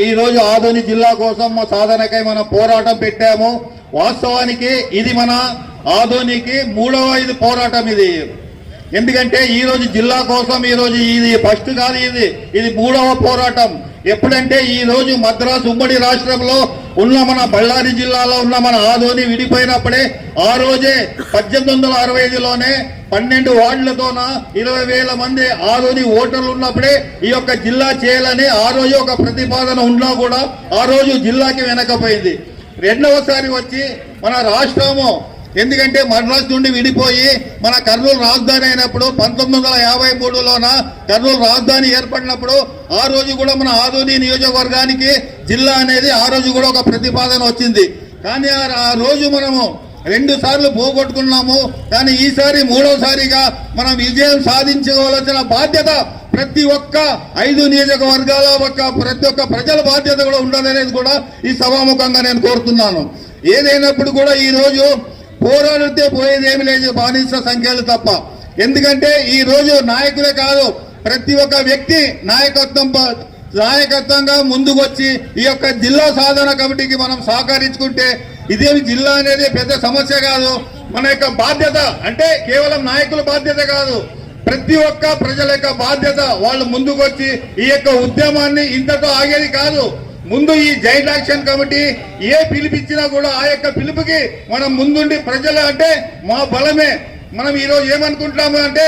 ఈ రోజు ఆదోని జిల్లా కోసం మా సాధనకై మనం పోరాటం పెట్టాము. వాస్తవానికి ఇది మన ఆదోనికి మూడవ పోరాటం ఇది. ఎందుకంటే ఈ రోజు జిల్లా కోసం ఈ రోజు ఇది ఫస్ట్ కాదు, ఇది మూడవ పోరాటం. ఎప్పుడంటే ఈ రోజు మద్రాసు ఉమ్మడి రాష్ట్రంలో ఉన్న మన బళ్ళారి జిల్లాలో ఉన్న మన ఆదోని విడిపోయినప్పుడే ఆ రోజే 1865లోనే 12 వార్డులతోన 20,000 మంది ఆదోని ఓటర్లు ఉన్నప్పుడే ఈ యొక్క జిల్లా చేయాలని ఆ రోజు ఒక ప్రతిపాదన ఉన్నా కూడా ఆ రోజు జిల్లాకి వెనకపోయింది. రెండవసారి వచ్చి మన రాష్ట్రము ఎందుకంటే మద్రాసు నుండి విడిపోయి మన కర్నూలు రాజధాని అయినప్పుడు 1953లోన కర్నూలు రాజధాని ఏర్పడినప్పుడు ఆ రోజు కూడా మన ఆదోని నియోజకవర్గానికి జిల్లా అనేది ఆ రోజు కూడా ఒక ప్రతిపాదన వచ్చింది. కానీ ఆ రోజు మనము 2 సార్లు పోగొట్టుకున్నాము. కానీ ఈసారి మూడోసారిగా మనం విజయం సాధించుకోవాల్సిన బాధ్యత ప్రతి ఒక్క 5 నియోజకవర్గాల ప్రతి ఒక్క ప్రజల బాధ్యత కూడా ఉండాలనేది కూడా ఈ సభాముఖంగా నేను కోరుతున్నాను. ఏదైనప్పుడు కూడా ఈ రోజు పోరాడితే పోయేదేమి లేదు, బానిస సంఖ్యలు తప్ప. ఎందుకంటే ఈ రోజు నాయకులే కాదు, ప్రతి ఒక్క వ్యక్తి నాయకత్వంగా ముందుకు వచ్చి ఈ యొక్క జిల్లా సాధన కమిటీకి మనం సహకరించుకుంటే ఇదేమి జిల్లా అనేది పెద్ద సమస్య కాదు. మన యొక్క బాధ్యత అంటే కేవలం నాయకుల బాధ్యత కాదు, ప్రతి ఒక్క ప్రజల యొక్క బాధ్యత. వాళ్ళు ముందుకు వచ్చి ఈ యొక్క ఉద్యమాన్ని ఇంతతో ఆగేది కాదు. ముందు ఈ జాయింట్ యాక్షన్ కమిటీ ఏ పిలిపించినా కూడా ఆ యొక్క పిలుపుకి మనం ముందుండి ప్రజలు అంటే మా బలమే. మనం ఈరోజు ఏమనుకుంటున్నాము అంటే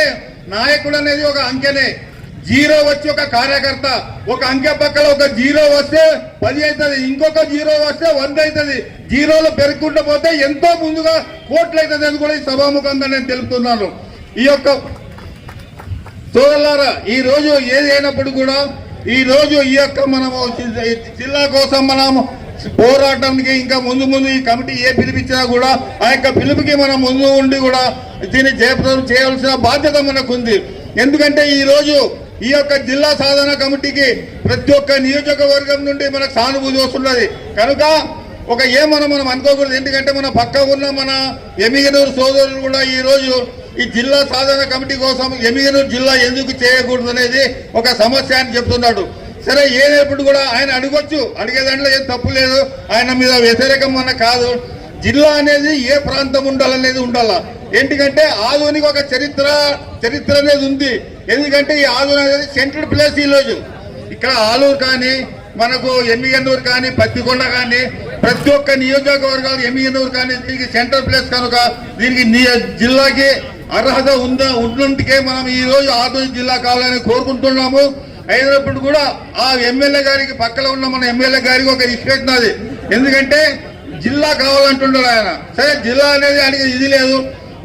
నాయకుడు అనేది ఒక అంకెనే, 0 వచ్చి ఒక కార్యకర్త, ఒక అంకె పక్కన ఒక 0 వస్తే 10 అవుతుంది, ఇంకొక 0 వస్తే 100 అవుతుంది. 0లు పెరుగుకుంటూ పోతే ఎంతో ముందుగా కోట్లు అవుతుంది అని కూడా ఈ సభాముఖంగా నేను తెలుపుతున్నాను. ఈ యొక్క సోదరులారా, ఈ రోజు ఏది అయినప్పుడు కూడా ఈ రోజు ఈ యొక్క మనము జిల్లా కోసం మనం పోరాటానికి ఇంకా ముందు ఈ కమిటీ ఏ పిలిపించినా కూడా ఆ యొక్క పిలుపుకి మనం ముందు ఉండి కూడా దీన్ని జయప్రదం చేయాల్సిన బాధ్యత మనకుంది. ఎందుకంటే ఈ రోజు ఈ యొక్క జిల్లా సాధన కమిటీకి ప్రతి ఒక్క నియోజకవర్గం నుండి మనకు సానుభూతి వస్తున్నది. కనుక మనం అనుకోకూడదు. ఎందుకంటే మన పక్క ఉన్న మన ఎమ్మిగనూరు సోదరులు కూడా ఈ రోజు ఈ జిల్లా సాధన కమిటీ కోసం ఎమ్మిగనూరు జిల్లా ఎందుకు చేయకూడదు అనేది ఒక సమస్య అని చెప్తున్నాడు. సరే, ఏదేప్పుడు కూడా ఆయన అడగొచ్చు, అడిగే దాంట్లో ఏం తప్పు లేదు, ఆయన మీద వ్యతిరేకం అన్న కాదు. జిల్లా అనేది ఏ ప్రాంతం ఉండాలనేది ఉండాలా. ఎందుకంటే ఆదోనికి ఒక చరిత్ర అనేది ఉంది. ఎందుకంటే ఈ ఆదోని అనేది సెంట్రల్ ప్లేస్. ఈ రోజు ఇక్కడ ఆలూరు కానీ మనకు ఎమ్మిగనూరు కానీ పత్తికొండ కానీ ప్రతి ఒక్క నియోజకవర్గాలు ఎమ్మిగనూరు కానీ దీనికి సెంట్రల్ ప్లేస్ కనుక దీనికి జిల్లాకి అర్హత ఉన్నందుకే మనం ఈ రోజు ఆదోని జిల్లా కావాలని కోరుకుంటున్నాము. అయినప్పుడు కూడా ఆ ఎమ్మెల్యే గారికి పక్కన ఉన్న మన ఎమ్మెల్యే గారికి ఒక రిస్పెక్ట్ నాది. ఎందుకంటే జిల్లా కావాలంటున్నాడు ఆయన. సరే, జిల్లా అనేది ఆయనకి ఇది లేదు.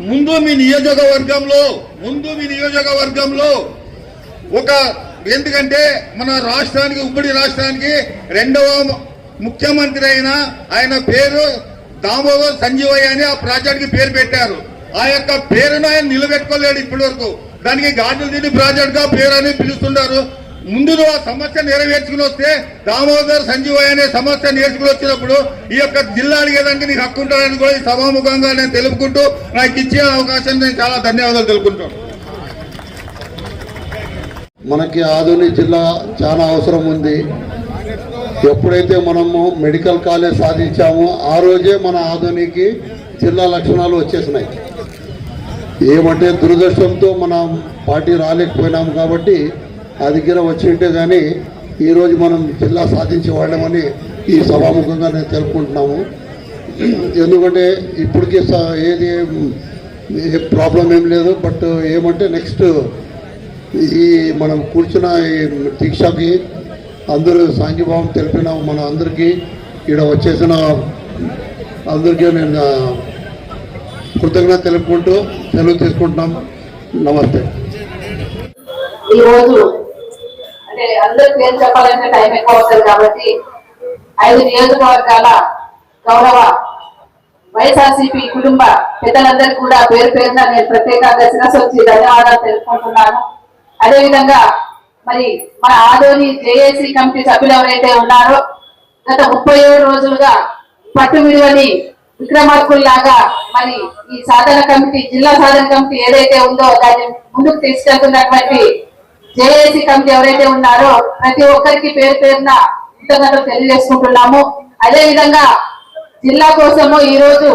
ముందు మీ నియోజకవర్గంలో ఒక ఎందుకంటే మన రాష్ట్రానికి ఉమ్మడి రాష్ట్రానికి 2వ ముఖ్యమంత్రి అయిన ఆయన పేరు దామోదర్ సంజీవయ్య అని ఆ ప్రాజెక్ట్కి పేరు పెట్టారు. ఆ యొక్క పేరును ఆయన నిలబెట్టుకోలేడు ఇప్పటి వరకు. దానికి గాజులు తిని ప్రాజెక్ట్ గా పేరు అని పిలుస్తున్నారు. ముందు ఆ సమస్య నెరవేర్చుకుని వస్తే దామోదర్ సంజీవయ్య అనే సమస్య నేర్చుకుని వచ్చినప్పుడు ఈ యొక్క జిల్లా అడిగేదానికి నీకు హక్కు ఉంటారని కూడా ఈ సభాముఖంగా నేను తెలుపుకుంటూ నాకు ఇచ్చే అవకాశాన్ని నేను చాలా ధన్యవాదాలు తెలుపుకుంటాను. మనకి ఆదోని జిల్లా చాలా అవసరం ఉంది. ఎప్పుడైతే మనము మెడికల్ కాలేజ్ సాధించామో ఆ రోజే మన ఆదోనికి జిల్లా లక్షణాలు వచ్చేసినాయి. ఏమంటే దురదృష్టంతో మన పార్టీ రాలేకపోయినాము కాబట్టి ఆ దగ్గర వచ్చి ఉంటే కానీ ఈరోజు మనం జిల్లా సాధించి వాడమని ఈ సభాముఖంగా నేను తెలుపుకుంటున్నాము. ఎందుకంటే ఇప్పటికీ ఏది ప్రాబ్లం ఏం లేదు. బట్ ఏమంటే నెక్స్ట్ ఈ మనం కూర్చున్న ఈ దీక్షకి అందరూ సాంఘీభావం తెలిపిన మన అందరికీ ఇక్కడ వచ్చేసిన అందరికీ నేను కృతజ్ఞత తెలుపుకుంటూ సెలవు తీసుకుంటున్నాం. నమస్తే. ఈరోజు అంటే అందరూ పేరు చెప్పాలంటే టైం ఎక్కువ అవుతుంది కాబట్టి 5 నియోజకవర్గాల గౌరవ వైఎస్ఆర్సీపీ కుటుంబ పెద్దలందరికీ కూడా పేరున నేను ప్రత్యేకంగా శిరస్సు వచ్చి ధన్యవాదాలు తెలుపుకుంటున్నాను. అదేవిధంగా మరి మన ఆదోని జేఏసీ కమిటీ సభ్యులు ఎవరైతే ఉన్నారో గత 37 రోజులుగా పట్టు విలువని విక్రమార్కుల్లాగా మరి ఈ సాధన కమిటీ జిల్లా సాధన కమిటీ ఏదైతే ఉందో దాన్ని ముందుకు తీసుకెళ్తున్నటువంటి జేఏసీ కమిటీ ఎవరైతే ఉన్నారో ప్రతి ఒక్కరికి పేరున కృతజ్ఞతలు తెలియజేసుకుంటున్నాము. అదే విధంగా జిల్లా కోసము ఈ రోజు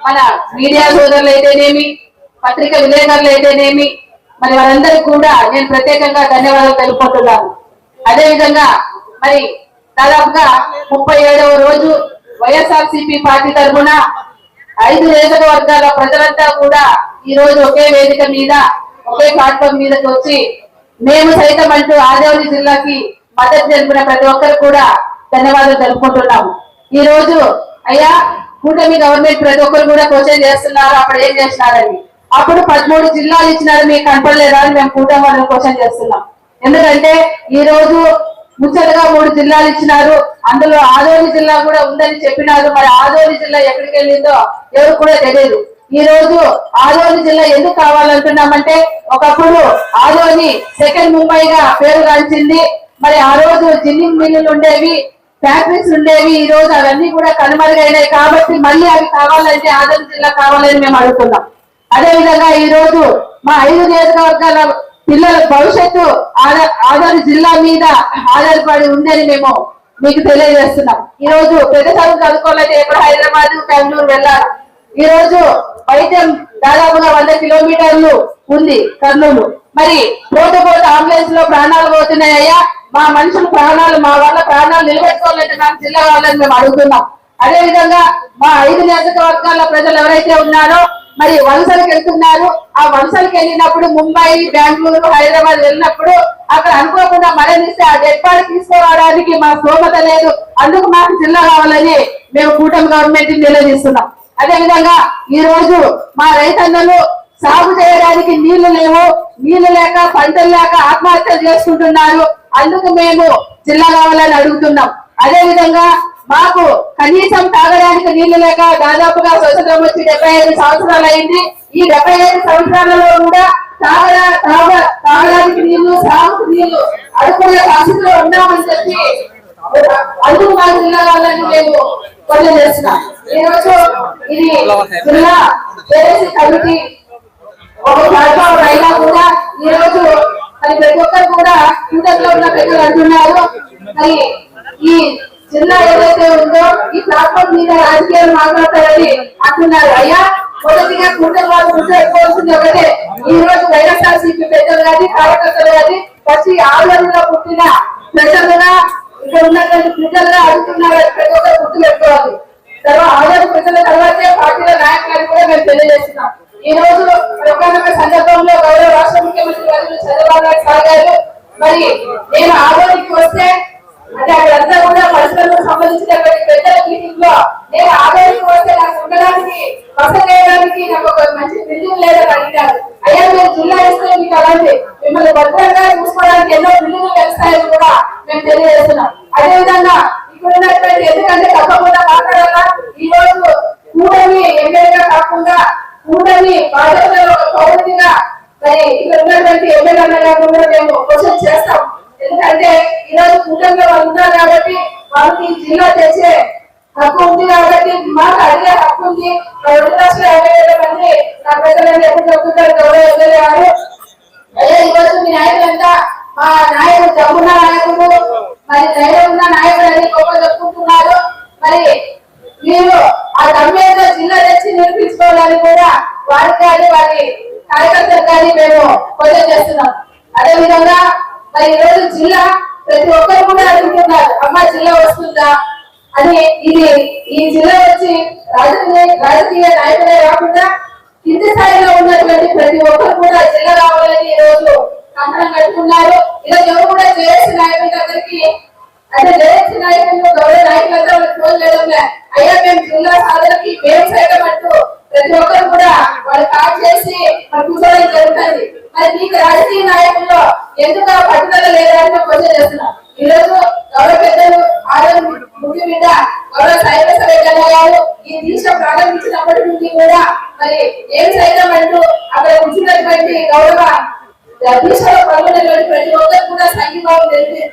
మన మీడియా సోదరులు అయితేనేమి, పత్రిక విలేకరులు అయితేనేమి, మరి వారందరికీ కూడా నేను ప్రత్యేకంగా ధన్యవాదాలు తెలుపుకుంటున్నాను. అదే విధంగా మరి దాదాపుగా 37వ రోజు వైఎస్ఆర్సీపీ పార్టీ తరఫున 5 నియోజకవర్గాల ప్రజలంతా కూడా ఈ రోజు ఒకే వేదిక మీద, ఒకే ప్లాట్ఫామ్ మీదకి వచ్చి మేము సైతం అంటూ ఆదిలాబాద్ జిల్లాకి మద్దతు తెలిపిన ప్రతి ఒక్కరు కూడా ధన్యవాదాలు తెలుపుకుంటున్నాము. ఈ రోజు అయ్యా కూటమి గవర్నమెంట్ ప్రతి ఒక్కరు కూడా క్వశ్చన్ చేస్తున్నారు, అప్పుడు ఏం చేస్తున్నారని. అప్పుడు 13 జిల్లాలు ఇచ్చినారు, మీకు కనపడలేదా అని మేము కూటమి వాళ్ళని క్వశ్చన్ చేస్తున్నాం. ఎందుకంటే ఈ రోజు ముచ్చటగా 3 జిల్లాలు ఇచ్చినారు, అందులో ఆదోని జిల్లా కూడా ఉందని చెప్పినారు. మరి ఆదోని జిల్లా ఎక్కడికి వెళ్ళిందో ఎవరు కూడా తెలియదు. ఈ రోజు ఆదోని జిల్లా ఎందుకు కావాలంటున్నామంటే, ఒకప్పుడు ఆదోని సెకండ్ ముంబైగా పేరుగాంచింది. మరి ఆ రోజు జిన్నింగ్ మిల్లులు ఉండేవి, ఫ్యాక్టరీస్ ఉండేవి. ఈ రోజు అవన్నీ కూడా కనుమరుగైనాయి. కాబట్టి మళ్ళీ అవి కావాలంటే ఆదోని జిల్లా కావాలని మేము అడుగుతున్నాం. అదే విధంగా ఈ రోజు మా 5 నియోజకవర్గాల పిల్లల భవిష్యత్తు ఆదోని జిల్లా మీద ఆధారపడి ఉందని మేము మీకు తెలియజేస్తున్నాం. ఈ రోజు పెద్ద చదువు చదువుకోవాలంటే ఎప్పుడు హైదరాబాద్, బెంగళూరు వెళ్ళాలి. ఈ రోజు వైద్యం దాదాపుగా 100 కిలోమీటర్లు ఉంది కర్నూలు. మరి పోతే అంబులెన్స్ లో ప్రాణాలు పోతున్నాయ్యా. మా మనుషుల ప్రాణాలు, మా వాళ్ళ ప్రాణాలు నిలబెట్టుకోవాలంటే నాకు జిల్లా కావాలని మేము అడుగుతున్నాం. అదే విధంగా మా 5 నియోజకవర్గాల ప్రజలు ఎవరైతే ఉన్నారో మరి వలసలకు వెళ్తున్నారు. ఆ వలసలకు వెళ్ళినప్పుడు ముంబై, బెంగళూరు, హైదరాబాద్ వెళ్ళినప్పుడు అక్కడ అనుకోకుండా మరణిస్తే ఆ డెడ్ బాడీ తీసుకురావడానికి మా స్తోమత లేదు. అందుకు మాకు జిల్లా కావాలని మేము కూటమి గవర్నమెంట్ నిలదీస్తున్నాం. అదే విధంగా ఈ రోజు మా రైతన్నలు సాగు చేయడానికి నీళ్లు లేవు, నీళ్లు లేక పంటలు లేక ఆత్మహత్యలు చేసుకుంటున్నారు. అందుకు మేము జిల్లా కావాలని అడుగుతున్నాం. అదే విధంగా మాకు కనీసం తాగడానికి నీళ్లు లేక దాదాపుగా స్వతంత్రం వచ్చి 75 సంవత్సరాలు అయింది. ఈ 75 సంవత్సరాలలో కూడా తాగడానికి నీళ్లు, సాగుకు నీళ్లు అడుగునే పరిస్థితిలో ఉన్నామని చెప్పి అందుకు మా జిల్లా కావాలని మేము క్వశ్చన్ చేస్తున్నాం. ఈ రోజు ఇది జిల్లా చేసి కమిటీ ఒక ప్లాట్ఫామ్ అయినా కూడా ఈ రోజు మరి ప్రతి ఒక్కరు కూడా కూటమిలో ఉన్న పెద్దలు అంటున్నారు. మరి ఈ జిల్లా ఏదైతే ఉందో ఈ ప్లాట్ఫామ్ మీద రాజకీయాలు మాట్లాడతారని అంటున్నారు. అయ్యా మొదటిగా కూటమి వాళ్ళు గుర్తుపెట్టుకోవాల్సింది ఒకటే, ఈ రోజు వైఎస్ఆర్సీపీ పెద్దలు కానీ కార్యకర్తలు కానీ వచ్చి ఆందోళనలో పుట్టిన ప్రజలుగా ఇక్కడ ఉన్నటువంటి ప్రజలుగా అడుగుతున్నారు. ప్రతి ఒక్కరు గుర్తు పెట్టుకోవాలి. తర్వాత ఆందోళన ప్రజల తర్వాతే పార్టీల నాయకులను కూడా మేము తెలియజేస్తున్నాం. ఈ రోజు ఒకనొక సందర్భంలో గౌరవ రాష్ట్ర ముఖ్యమంత్రి వర్యులు చంద్రబాబు నాయుడు సార్ గారు మరి నేను ఆదోనికి వస్తే అంటే అక్కడంతా కూడా పరిశ్రమలకు సంబంధించినటువంటి పెద్దల మీటింగ్ లో నేను ఆదోనికి వస్తే నాకు ఉండడానికి బస చేయడానికి నాకు ఒక మంచి బిల్డింగ్ లేదని అడిగారు. అయ్యా మీరు జిల్లా ఇస్తే మీకు అలాంటి మిమ్మల్ని భద్రంగా చూసుకోవడానికి ఎన్నో బిల్డింగ్లు తెలుస్తాయని కూడా మేము తెలియజేస్తున్నాం. అదేవిధంగా ఇక్కడ ఉన్నటువంటి ఎందుకంటే తప్పకుండా మాట్లాడాలా, ఈ రోజు కూటమి ఎమ్మెల్యేగా కాకుండా కూటమి బాధ్యతలో ఒక పౌరుడిగా మరి ఇక్కడ ఉన్నటువంటి ఎమ్మెల్యేగా కూడా మేము క్వశ్చన్ చేస్తాం. ఎందుకంటే ఈ రోజు కూటమిలో వాళ్ళు ఉన్నారు కాబట్టి వాళ్ళకి జిల్లా తెచ్చే హక్కు ఉంది కాబట్టి మాకు అడిగే హక్కు ఉంది. 2,50,000 మంది నా ప్రజలను ఎప్పుడు చెప్తున్నారు గౌరవ ఎమ్మెల్యే గారు. అదే ఈ రోజు మీ నాయకులంతా మా నాయకుడు జమ్మున్న నాయకుడు, మరి ధైర్యం ఉన్న నాయకుడు అని గొప్ప చెప్పుకుంటున్నారు. మరి మీరు ఆ తమ్మేదో జిల్లా తెచ్చి నిరూపించుకోవాలని కూడా వారికి కానీ వారి కార్యకర్తలు కానీ మేము క్వశ్చన్ చేస్తున్నాం. అదే విధంగా మరి ఈ రోజు జిల్లా ప్రతి ఒక్కరు కూడా అడుగుతున్నారు, అమ్మ జిల్లా వస్తుందా అని. ఈ జిల్లా వచ్చి రాజకీయ నాయకులే కాకుండా కింది స్థాయిలో ఉన్నటువంటి ప్రతి ఒక్కరు కూడా జిల్లా రావాలని ఈ రోజు కంకణం కట్టుకున్నారు. ఈరోజు ఎవరు కూడా జేఏసీ నాయకుల దగ్గరికి అంటే జేఏసీ నాయకులు గౌరవ నాయకులంతా ఫోన్ లేదంటే అయ్యా మేము జిల్లా సాధనకి మేము సైతం అంటూ ప్రతి ఒక్కరు కూడా వాళ్ళు కాల్ చేసి కూర్చోవడం జరుగుతుంది. మరి మీకు రాజకీయ నాయకుల్లో ఎందుకు పట్టుదల లేదని క్వశ్చన్ చేస్తున్నాం. ఈ రోజు గౌరవ పెద్దలు ముఖ్య బిడ్డ గౌరవ సైబర్ గారు ఈ దీక్ష ప్రారంభించినప్పటి నుండి కూడా మరి ఏం సైతం అంటూ అక్కడ కూర్చున్నటువంటి గౌరవ దీక్షలో పాల్గొనేటువంటి ప్రతి ఒక్కరు కూడా సంఘీభావం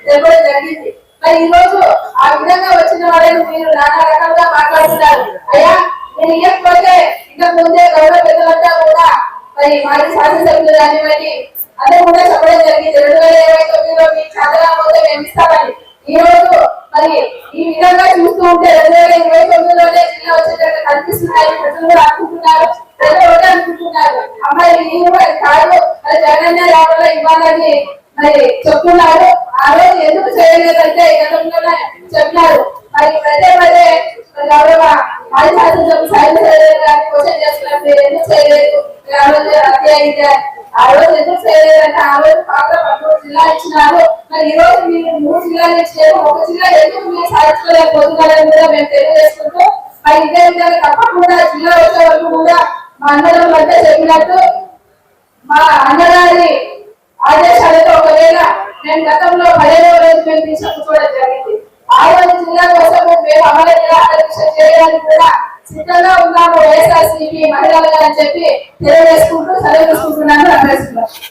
తెలపడం జరిగింది. మరి ఈ రోజు ఆ విధంగా వచ్చిన వాళ్ళని మీరు నానా రకాలుగా మాట్లాడుతున్నారు. అయ్యా నేను ఇవ్వకపోతే ఇంతకు ముందే గౌరవ పెద్దలంతా కూడా మరి మాజీ శాసనసభ్యులు కానివ్వండి అందరూ కూడా చెప్పడం జరిగింది 2029లో మీకు చదవకపోతే మేము ఇస్తామని. ఈ రోజు మరి ఈ విధంగా చూస్తూ ఉంటే 2029లోనే జిల్లా వచ్చేటట్టు కనిపిస్తున్నాయి. ప్రజలు కూడా అనుకుంటున్నారు, ప్రజలు ఒకటే అనుకుంటున్నారు, అమ్మాయి నేను కాదు మరి జగన్ రావడంలో ఇవ్వాలని మరి చెప్తున్నారు. ఆ రోజు ఎందుకు చేయలేదంటే గతంలోనే చెప్పినారు. మరి పదే పదే గౌరవ మాజీ శాసనసభ్యులు సైన్స్ గారిని క్వశ్చన్ చేస్తున్నారు, మీరు ఎందుకు చేయలేదు, ఆ రోజు హత్య అయితే ఆ రోజు ఎందుకు చేయలేదంటే ఆ రోజు కాగా 13 జిల్లా ఇచ్చినారు. మరి ఈ రోజు మీరు 3 జిల్లాలు ఇచ్చారు, ఒక జిల్లా ఎందుకు మీరు సాధించలేకపోతున్నారని కూడా మేము తెలియజేసుకుంటూ మరి ఇదే విధంగా తప్పకుండా జిల్లా వచ్చే వరకు కూడా మా అన్నదమ్ములు మధ్య చెప్పినట్టు మా అన్నగారి ఆదేశాలతో ఒకవేళ మేము గతంలో 15వ రోజు మేము తీసుకుపోవడం జరిగింది. ఆ రోజు జిల్లా కోసం మేము అమలు చేయడానికి కూడా సిద్ధంగా ఉన్నాము వైఎస్ఆర్సీపీ మహిళలుగా అని చెప్పి తెలియజేసుకుంటూ సెలవు తీసుకుంటున్నాను.